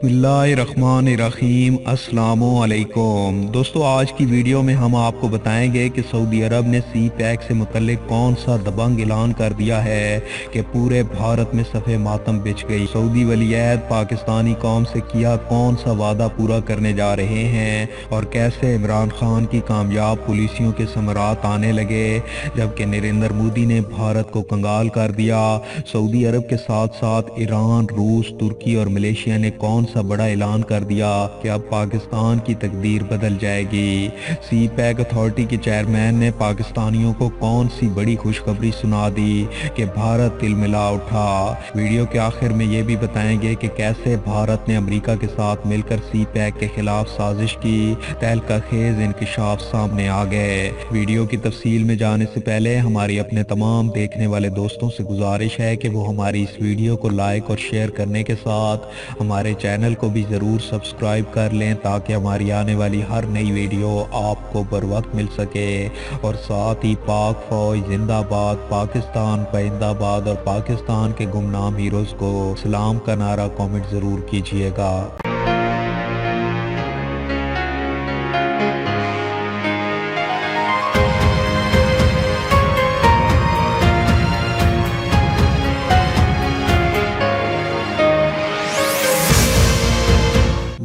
बिस्मिल्लाहिर्रहमानिर्रहीम। अस्सलामुअलैकुम दोस्तों, आज की वीडियो में हम आपको बताएंगे कि सऊदी अरब ने सी पैक से मुतल्लिक कौन सा दबंग ऐलान कर दिया है कि पूरे भारत में सफ़े मातम बिछ गई। सऊदी वलीअहद पाकिस्तानी कौम से किया कौन सा वादा पूरा करने जा रहे हैं और कैसे इमरान खान की कामयाब पॉलिसियों के समरात आने लगे, जबकि नरेंद्र मोदी ने भारत को कंगाल कर दिया। सऊदी अरब के साथ साथ ईरान, रूस, तुर्की और मलेशिया ने कौन सा बड़ा ऐलान कर दिया कि अब पाकिस्तान की तकदीर बदल जाएगी। सी पैक अथॉरिटी के चेयरमैन ने पाकिस्तानियों को कौन सी बड़ी खुशखबरी सुना दी कि भारत तिलमिला उठा। वीडियो के आखिर में ये भी बताएंगे कि कैसे भारत ने अमेरिका के साथ मिलकर सी पैक के खिलाफ साजिश की। तहलका खेज इंकशाफ सामने आ गए। वीडियो की तफसील में जाने से पहले हमारी अपने तमाम देखने वाले दोस्तों से गुजारिश है कि वो हमारी इस वीडियो को लाइक और शेयर करने के साथ हमारे चैनल को भी ज़रूर सब्सक्राइब कर लें, ताकि हमारी आने वाली हर नई वीडियो आपको बर वक्त मिल सके। और साथ ही पाक फौज जिंदाबाद, पाकिस्तान पाइंदाबाद और पाकिस्तान के गुमनाम हीरोज़ को सलाम का नारा कमेंट ज़रूर कीजिएगा।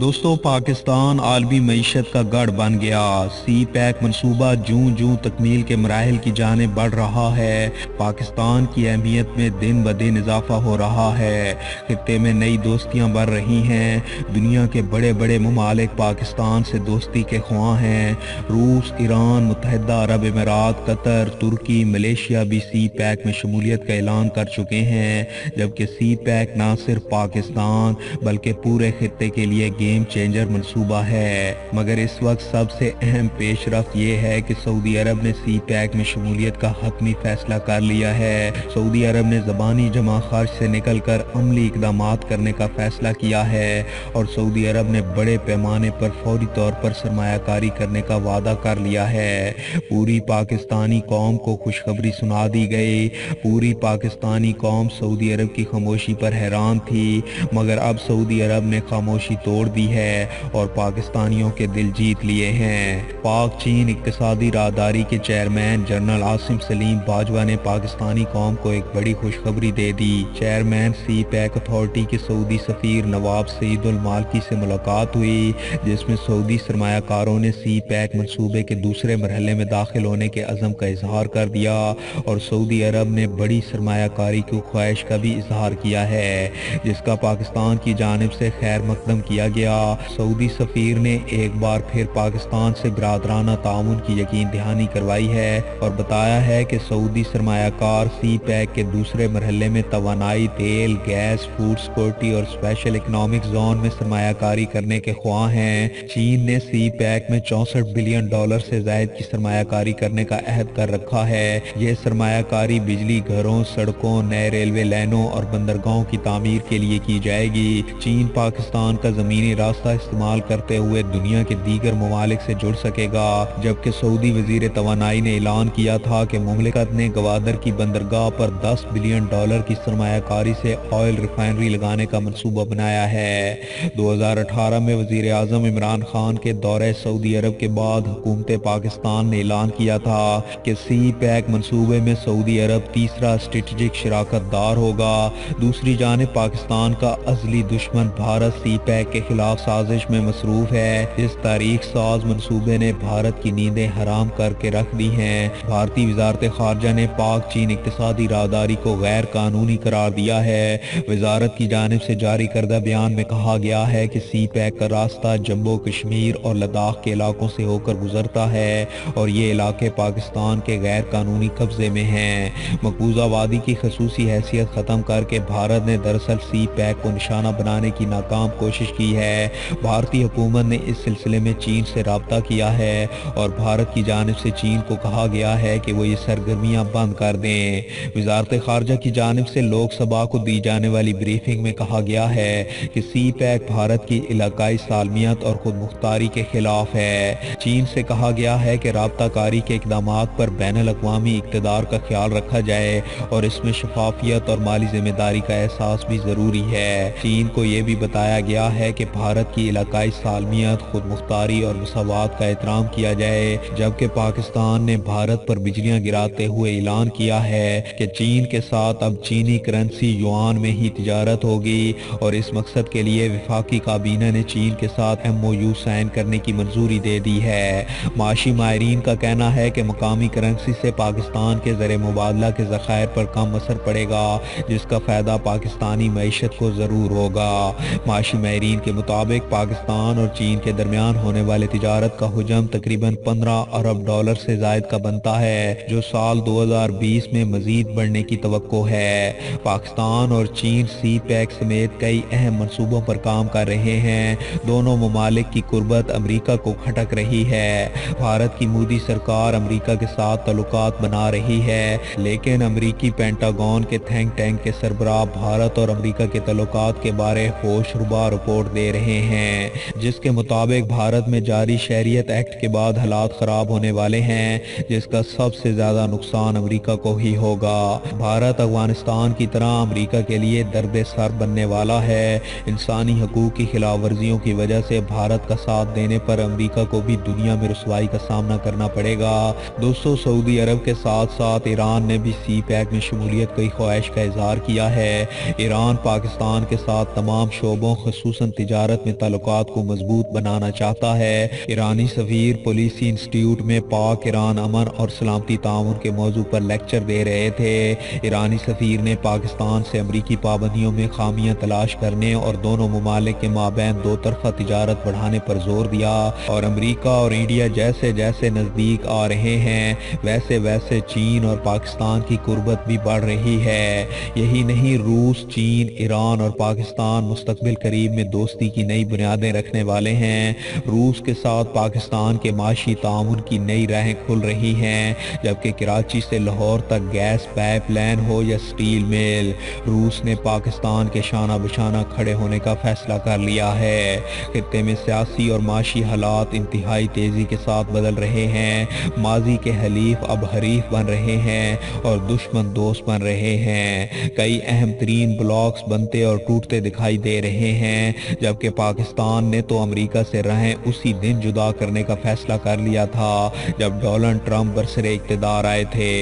दोस्तों, पाकिस्तान आलमी मईशत का गढ़ बन गया। सी पैक मनसूबा जूं जूं तकमील के मराहिल की जानिब बढ़ रहा है, पाकिस्तान की अहमियत में दिन ब दिन इजाफा हो रहा है। खित्ते में नई दोस्तियां बढ़ रही हैं। दुनिया के बड़े बड़े ममालिक पाकिस्तान से दोस्ती के ख्वाह हैं। रूस, ईरान, मुत्तहिदा अरब अमीरात, कतर, तुर्की, मलेशिया भी सी पैक में शमूलियत का ऐलान कर चुके हैं, जबकि सी पैक न सिर्फ पाकिस्तान बल्कि पूरे खित्ते के लिए गेम चेंजर मंसूबा है। मगर इस वक्त सबसे अहम पेशरफ्त ये है कि सऊदी अरब ने सी पैक में शमूलियत का हतमी फैसला कर लिया है। सऊदी अरब ने ज़बानी जमा खर्च से निकल कर अमली इकदाम करने का फैसला किया है और सऊदी अरब ने बड़े पैमाने पर फौरी तौर पर सरमायाकारी करने का वादा कर लिया है। पूरी पाकिस्तानी कौम को खुशखबरी सुना दी गई। पूरी पाकिस्तानी कौम सऊदी अरब की खामोशी पर हैरान थी, मगर अब सऊदी अरब ने खामोशी तोड़ दी है और पाकिस्तानियों के दिल जीत लिए हैं। पाक चीन इक्तिसादी राहदारी के चेयरमैन जनरल आसिम सलीम बाजवा ने पाकिस्तानी कौम को एक बड़ी खुशखबरी दे दी। चेयरमैन सी पैक अथॉरिटी के सऊदी सफीर नवाब सईदुल मालकी से मुलाकात हुई, जिसमें सऊदी सरमायाकारों ने सी पैक मंसूबे के दूसरे मरहले में दाखिल होने के अज़म का इजहार कर दिया और सऊदी अरब ने बड़ी सरमायाकारी की ख्वाहिश का भी इजहार किया है, जिसका पाकिस्तान की जानिब से खैर मकदम किया गया। सऊदी सफीर ने एक बार फिर पाकिस्तान से बिरादराना ताउन की यकीन दहानी करवाई है और बताया है कि सऊदी सरमायाकार सी पैक के दूसरे मरहले में तवानाई, तेल, गैस, फूड सिक्योरिटी और स्पेशल इकोनॉमिक जोन में सरमायाकारी करने के ख्वाह हैं। चीन ने सी पैक में $64 बिलियन से जायद की सरमायाकारी करने का अहद कर रखा है। यह सरमायाकारी बिजली घरों, सड़कों, नए रेलवे लाइनों और बंदरगाहों की तामीर के लिए की जाएगी। चीन पाकिस्तान का जमीनी रास्ता इस्तेमाल करते हुए दुनिया के दीगर ममालिक से जुड़ सकेगा, जबकि सऊदी वजीर तवानाई ने ऐलान किया था कि मुमलिकत ने गवादर की बंदरगाह पर $10 बिलियन की सरमायाकारी से ऑयल रिफाइनरी लगाने का मंसूबा बनाया है। 2018 में वजीर आजम इमरान खान के दौरे सऊदी अरब के बाद हुकूमत पाकिस्तान ने ऐलान किया था कि सी पैक मंसूबे में सऊदी अरब तीसरा स्ट्रेटेजिक शराकत दार होगा। दूसरी जानिब पाकिस्तान का अजली दुश्मन भारत सी पैक के खिलाफ साजिश में मसरूफ है। इस तारीख साज मंसूबे ने भारत की नींदें हराम करके रख दी हैं। भारतीय वजारत खारजा ने पाक चीन इक्तिसादी राहदारी को गैर कानूनी करार दिया है। वजारत की जानिब से जारी करदा बयान में कहा गया है कि सी पैक का रास्ता जम्मू कश्मीर और लद्दाख के इलाकों से होकर गुजरता है और ये इलाके पाकिस्तान के गैर कानूनी कब्जे में हैं। मकबूजा वादी की खसूसी हैसियत ख़त्म करके भारत ने दरअसल सी पैक को निशाना बनाने की नाकाम कोशिश की है। ہے۔ بھارتی حکومت نے اس سلسلے میں چین سے رابطہ کیا ہے اور بھارت کی جانب سے چین کو کہا گیا ہے کہ وہ یہ سرگرمیاں بند کر دیں۔ وزارت خارجہ کی جانب سے لوک سبھا کو دی جانے والی بریفنگ میں کہا گیا ہے کہ سی پیک بھارت کی علاقائی سالمیت اور خود مختاری کے خلاف ہے۔ چین سے کہا گیا ہے کہ رابطہ کاری کے اقدامات پر بین الاقوامی اقتدار کا خیال رکھا جائے اور اس میں شفافیت اور مالی ذمہ داری کا احساس بھی ضروری ہے۔ چین کو یہ بھی بتایا گیا ہے کہ بھارت کی علاقائی سالمیت، خود مختاری اور مساوات کا احترام کیا جائے، جبکہ پاکستان نے بھارت پر بجلیاں گراتے ہوئے اعلان کیا ہے کہ چین کے ساتھ اب چینی کرنسی یوان میں ہی تجارت ہوگی اور اس مقصد کے لیے وفاقی کابینہ نے چین کے ساتھ MOU سائن کرنے کی منظوری دے دی ہے۔ معاشی ماہرین کا کہنا ہے کہ مقامی کرنسی سے پاکستان کے زر مبادلہ کے ذخائر پر کم اثر پڑے گا، جس کا فائدہ پاکستانی معیشت کو ضرور ہوگا۔ معاشی ماہرین کے مطابق پاکستان اور چین کے درمیان ہونے والے تجارت کا حجم تقریباً 15 ارب ڈالر سے زائد کا بنتا ہے، جو سال 2020 میں مزید بڑھنے کی توقع ہے۔ پاکستان اور چین سی پیک سمیت کئی اہم منصوبوں پر کام کر رہے ہیں۔ دونوں ممالک کی قربت امریکہ کو کھٹک رہی ہے۔ بھارت کی مودی سرکار امریکہ کے ساتھ تعلقات بنا رہی ہے، لیکن امریکی پینٹاگون کے تھنک ٹینک کے سربراہ بھارت اور امریکہ کے تعلقات کے بارے ہوش ربا رپورٹ دے رہے ہیں، جس کے مطابق بھارت میں جاری شہریت ایکٹ کے بعد حالات خراب ہونے والے ہیں، جس کا سب سے زیادہ نقصان امریکہ کو ہی ہوگا۔ بھارت افغانستان کی طرح امریکہ کے لیے درد سر بننے والا ہے۔ انسانی حقوق کی خلاف ورزیوں کی وجہ سے بھارت کا ساتھ دینے پر امریکہ کو بھی دنیا میں رسوائی کا سامنا کرنا پڑے گا۔ دوستو، سعودی عرب کے ساتھ ساتھ ایران نے بھی سی پیک میں شمولیت کی خواہش کا اظہار کیا ہے۔ ایران پاکستان کے ساتھ تمام شعبوں خصوصاً تجارت میں تعلقات کو مضبوط بنانا چاہتا ہے۔ ایرانی سفیر پالیسی انسٹیٹیوٹ میں پاک ایران امن اور سلامتی تعاون کے موضوع پر لیکچر دے رہے تھے۔ ایرانی سفیر نے پاکستان سے امریکی پابندیوں میں خامیاں تلاش کرنے اور دونوں ممالک کے مابین دو طرفہ تجارت بڑھانے پر زور دیا اور امریکہ اور انڈیا جیسے جیسے نزدیک آ رہے ہیں ویسے ویسے چین اور پاکستان کی قربت بھی بڑھ رہی ہے۔ یہی نہیں، روس، چین، ایران اور پاکستان مستقبل قریب میں دوستی کی نئی بنیادیں رکھنے والے ہیں۔ روس کے ساتھ پاکستان کے معاشی تعاون کی نئی راہیں کھل رہی ہیں، جبکہ کراچی سے لاہور تک گیس پائپ لائن ہو یا سٹیل میل، روس نے پاکستان کے شانہ بشانہ کھڑے ہونے کا فیصلہ کر لیا ہے۔ خطے میں سیاسی اور معاشی حالات انتہائی تیزی کے ساتھ بدل رہے ہیں۔ ماضی کے حلیف اب حریف بن رہے ہیں اور دشمن دوست بن رہے ہیں۔ کئی اہم ترین بلاکس بنتے اور ٹوٹتے دکھائی دے رہے ہیں، جبکہ پاکستان نے تو امریکہ سے راہیں اسی دن جدا کرنے کا فیصلہ کر لیا تھا جب ڈونلڈ ٹرمپ برسر اقتدار آئے تھے۔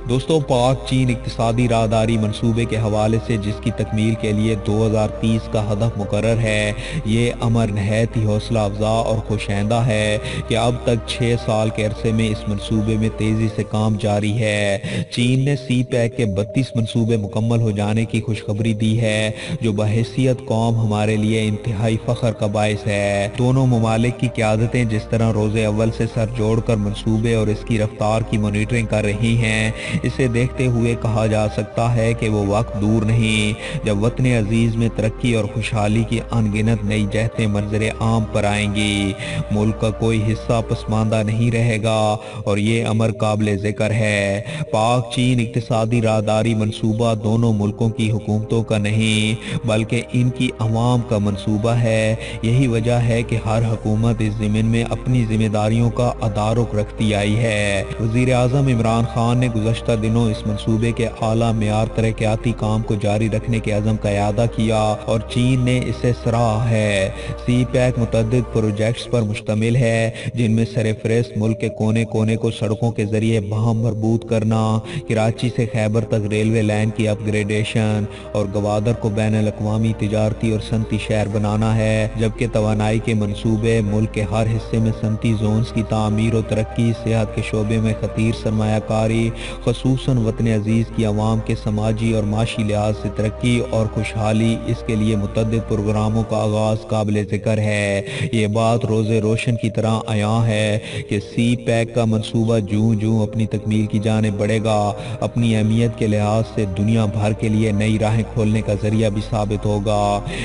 دوستو، پاک چین اقتصادی راہداری منصوبے کے حوالے سے جس کی تکمیل کے لیے 2030 کا ہدف مقرر ہے، یہ امر نہایت ہی حوصلہ افزا اور خوش آئندہ ہے کہ اب تک 6 سال کے عرصے میں اس منصوبے میں تیزی سے کام جاری ہے۔ چین نے سی پیک کے 32 منصوبے مکمل ہو جانے کی خوشخبری دی ہے، جو بحیثیت قوم ہمارے لیے انتہائی فخر کا باعث ہے۔ دونوں ممالک کی قیادتیں جس طرح روز اول سے سر جوڑ کر منصوبے اور اس کی رفتار کی مانیٹرنگ کر رہی ہیں، اسے دیکھتے ہوئے کہا جا سکتا ہے کہ وہ وقت دور نہیں جب وطن عزیز میں ترقی اور خوشحالی کی ان گنت نئی جہتیں منظر عام پر آئیں گی۔ ملک کا کوئی حصہ پسماندہ نہیں رہے گا اور یہ امر قابل ذکر ہے۔ پاک چین اقتصادی راہداری منصوبہ دونوں ملکوں کی حکومتوں کا نہیں بلکہ ان کی عوام کا منصوبہ ہے۔ یہی وجہ ہے کہ ہر حکومت اس ضمن میں اپنی ذمہ داریوں کا تدارک رکھتی آئی ہے۔ وزیر اعظم عمران خان نے گزشتہ دنوں اس منصوبے کے اعلیٰ معیار ترقیاتی کام کو جاری رکھنے کے عزم کا اعادہ کیا اور چین نے اسے سراہا ہے۔ سی پیک متعدد پروجیکٹس پر مشتمل ہے، جن میں سرفہرست ملک کے کونے کونے کو سڑکوں کے ذریعے باہم مربوط کرنا، کراچی سے خیبر تک ریلوے لائن کی اپ گریڈیشن اور گوادر کو بین الاقوامی تجارتی اور صنعتی شہر بنانا ہے، جبکہ توانائی کے منصوبے ملک کے ہر حصے میں صنعتی زونز کی تعمیر و ترقی، صحت کے شعبے میں خطیر سرمایہ کاری، خصوصاً وطن عزیز کی عوام کے سماجی اور معاشی لحاظ سے ترقی اور خوشحالی، اس کے لیے متعدد پروگراموں کا آغاز قابل ذکر ہے۔ یہ بات روز روشن کی طرح عیاں ہے کہ سی پیک کا منصوبہ جوں جوں اپنی تکمیل کی جانب بڑھے گا، اپنی اہمیت کے لحاظ سے دنیا بھر کے لیے نئی راہیں کھولنے کا ذریعہ بھی ثابت ہوگا۔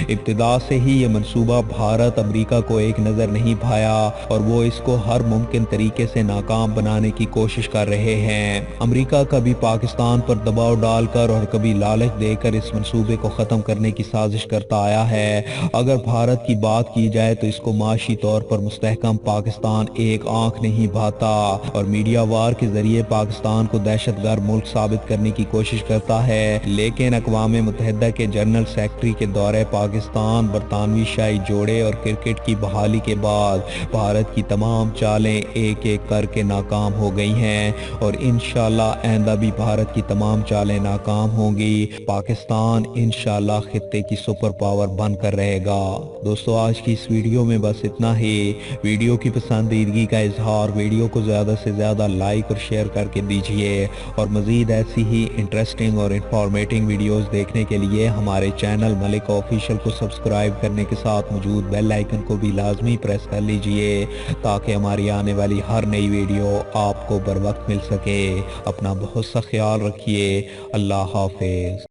ابتدا سے ہی یہ मंसूबा भारत अमेरिका को एक नज़र नहीं भाया और वो इसको हर मुमकिन तरीके से नाकाम बनाने की कोशिश कर रहे हैं। अमेरिका कभी पाकिस्तान पर दबाव डालकर और कभी लालच देकर इस मंसूबे को ख़त्म करने की साजिश करता आया है। अगर भारत की बात की जाए तो इसको माशी तौर पर मुस्तहकम पाकिस्तान एक आंख नहीं भाता और मीडिया वार के जरिए पाकिस्तान को दहशतगर्द मुल्क साबित करने की कोशिश करता है। लेकिन अक़वाम मुत्तहिदा के जनरल सेक्रेटरी के दौरे पाकिस्तान, बरतानवी शाही जोड़े और क्रिकेट की बहाली के बाद भारत की तमाम चालें एक एक करके नाकाम हो गई हैं और इंशाल्लाह आइंदा भी भारत की तमाम चालें नाकाम होंगी। पाकिस्तान इंशाल्लाह खित्ते की सुपर पावर बनकर रहेगा। दोस्तों, आज की इस वीडियो में बस इतना ही। वीडियो की पसंदीदगी का इजहार, वीडियो को ज़्यादा से ज़्यादा लाइक और शेयर करके दीजिए और मज़ीद ऐसी ही इंटरेस्टिंग और इंफॉर्मेटिव वीडियोस देखने के लिए हमारे चैनल मलिक ऑफिशियल को सब्सक्राइब करने के साथ मौजूद बेल आइकन को भी लाजमी प्रेस कर लीजिए ताकि हमारी आने वाली हर नई वीडियो आपको बर वक्त मिल सके। अपना बहुत सा ख्याल रखिए। अल्लाह हाफिज।